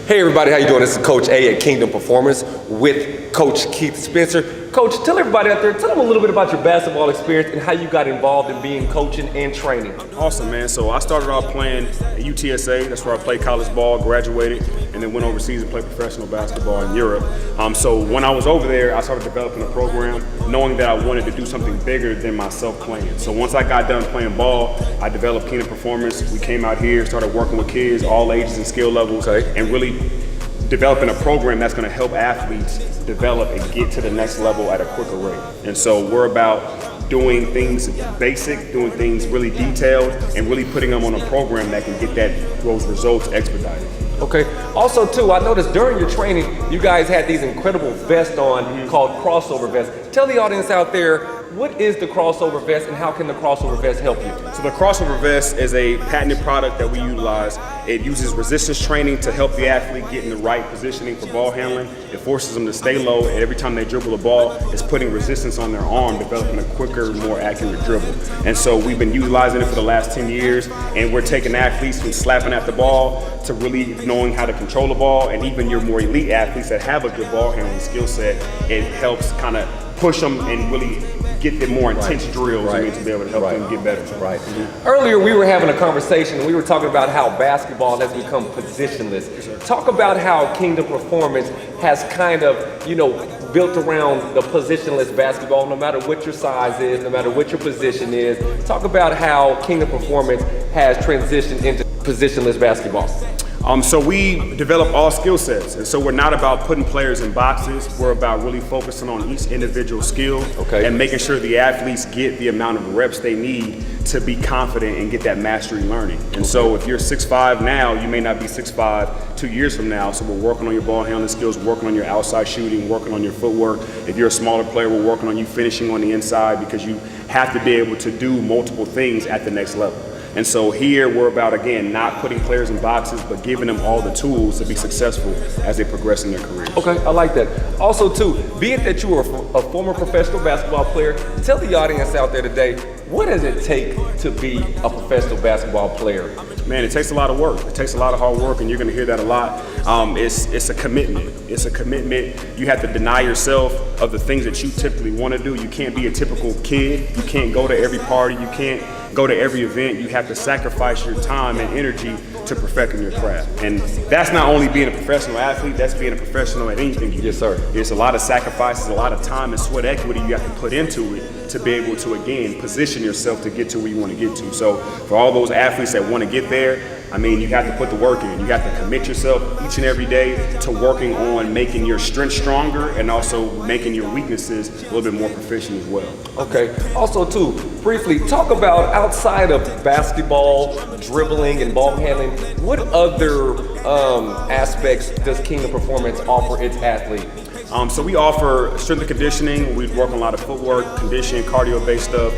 Hey everybody, how you doing? This is Coach A at Kingdom Performance with Coach Keith Spencer. Coach, tell everybody out there, tell them a little bit about your basketball experience and how you got involved in being coaching and training. Awesome, man. So I started off playing at UTSA. That's where I played college ball, graduated, and then went overseas and played professional basketball in Europe. So when I was over there, I started developing a program, knowing that I wanted to do something bigger than myself playing. So once I got done playing ball, I developed Kingdom Performance. We came out here, started working with kids, all ages and skill levels, and really developing a program that's going to help athletes develop and get to the next level at a quicker rate. And so we're about doing things basic, doing things really detailed, and really putting them on a program that can get those results expedited. Okay. Also, too, I noticed during your training, you guys had these incredible vests on called crossover vests. Tell the audience out there, what is the crossover vest and how can the crossover vest help you? So the crossover vest is a patented product that we utilize. It uses resistance training to help the athlete get in the right positioning for ball handling. It forces them to stay low, and every time they dribble the ball, it's putting resistance on their arm, developing a quicker, more accurate dribble. And so we've been utilizing it for the last 10 years, and we're taking athletes from slapping at the ball to really knowing how to control the ball, and even your more elite athletes that have a good ball handling skill set, it helps kind of push them and really get them more intense drills to be able to help them get better. Earlier we were having a conversation and we were talking about how basketball has become positionless. Talk about how Kingdom Performance has kind of, built around the positionless basketball, no matter what your size is, no matter what your position is. Talk about how Kingdom Performance has transitioned into positionless basketball. So we develop all skill sets, and so we're not about putting players in boxes. We're about really focusing on each individual skill and making sure the athletes get the amount of reps they need to be confident and get that mastery learning. And so if you're 6'5" now, you may not be 6'5" 2 years from now. So we're working on your ball handling skills, working on your outside shooting, working on your footwork. If you're a smaller player, we're working on you finishing on the inside, because you have to be able to do multiple things at the next level. And so here we're about, again, not putting players in boxes, but giving them all the tools to be successful as they progress in their careers. Okay, I like that. Also, too, be it that you are a former professional basketball player, tell the audience out there today, what does it take to be a professional basketball player? Man, it takes a lot of work. It takes a lot of hard work, and you're going to hear that a lot. It's a commitment. It's a commitment. You have to deny yourself of the things that you typically want to do. You can't be a typical kid. You can't go to every party. You can't go to every event. You have to sacrifice your time and energy to perfecting your craft. And that's not only being a professional athlete, that's being a professional at anything you do. Yes, sir. There's a lot of sacrifices, a lot of time and sweat equity you have to put into it to be able to, again, position yourself to get to where you want to get to. So for all those athletes that want to get there, I mean, you have to put the work in. You have to commit yourself each and every day to working on making your strengths stronger and also making your weaknesses a little bit more proficient as well. Okay. Also, too, briefly, talk about outside of basketball, dribbling, and ball handling, what other aspects does Kingdom Performance offer its athlete? So we offer strength and conditioning. We work on a lot of footwork, conditioning, cardio-based stuff,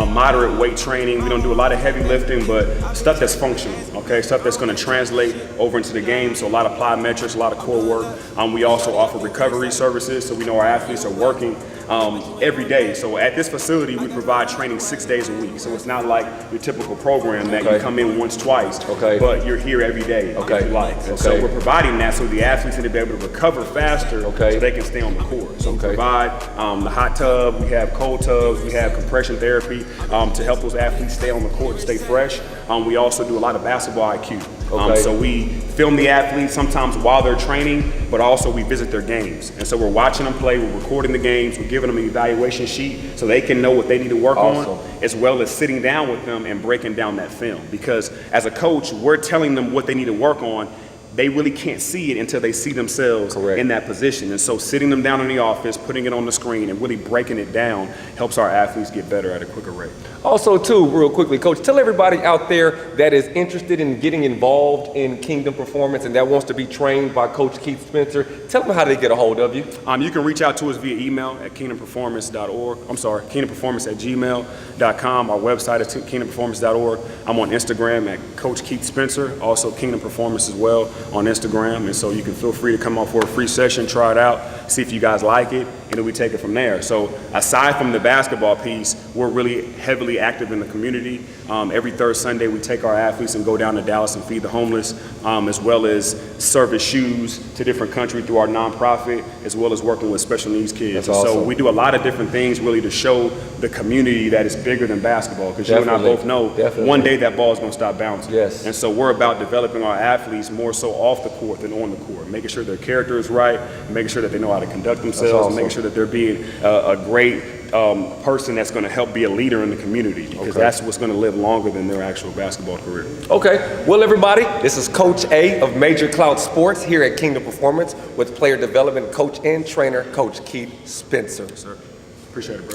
moderate weight training. We don't do a lot of heavy lifting, but stuff that's functional, stuff that's going to translate over into the game. So a lot of plyometrics, a lot of core work. We also offer recovery services, so we know our athletes are working every day. So at this facility, we provide training 6 days a week. So it's not like your typical program that you come in once, twice, but you're here every day if you like. And so we're providing that so the athletes need to be able to recover faster so they can stay on the court. So we provide the hot tub, we have cold tubs, we have compression therapy to help those athletes stay on the court and stay fresh. We also do a lot of basketball IQ. So we film the athletes sometimes while they're training, but also we visit their games. And so we're watching them play, we're recording the games, we're giving them an evaluation sheet so they can know what they need to work on, as well as sitting down with them and breaking down that film. Because as a coach, we're telling them what they need to work on. They really can't see it until they see themselves in that position. And so sitting them down in the office, putting it on the screen, and really breaking it down helps our athletes get better at a quicker rate. Also, too, real quickly, Coach, tell everybody out there that is interested in getting involved in Kingdom Performance and that wants to be trained by Coach Keith Spencer, tell them how they get a hold of you. You can reach out to us via email at kingdomperformance.org. kingdomperformance@gmail.com. Our website is kingdomperformance.org. I'm on Instagram at Coach Keith Spencer, also Kingdom Performance as well on Instagram. And so you can feel free to come on for a free session, try it out, see if you guys like it, and then we take it from there. So aside from the basketball piece, we're really heavily active in the community. Every third Sunday, we take our athletes and go down to Dallas and feed the homeless, as well as service shoes to different countries through our nonprofit, as well as working with special needs kids. That's awesome. So we do a lot of different things really to show the community that it's bigger than basketball, because you and I both know one day that ball is going to stop bouncing. Yes. And so we're about developing our athletes more so off the court than on the court, making sure their character is right, making sure that they know how to conduct themselves, awesome. and making sure that they're being a great person that's going to help be a leader in the community, because that's what's going to live longer than their actual basketball career. Okay, well everybody, this is Coach A of Major Clout Sports here at Kingdom Performance with player development coach and trainer, Coach Keith Spencer. Sir, appreciate it, bro.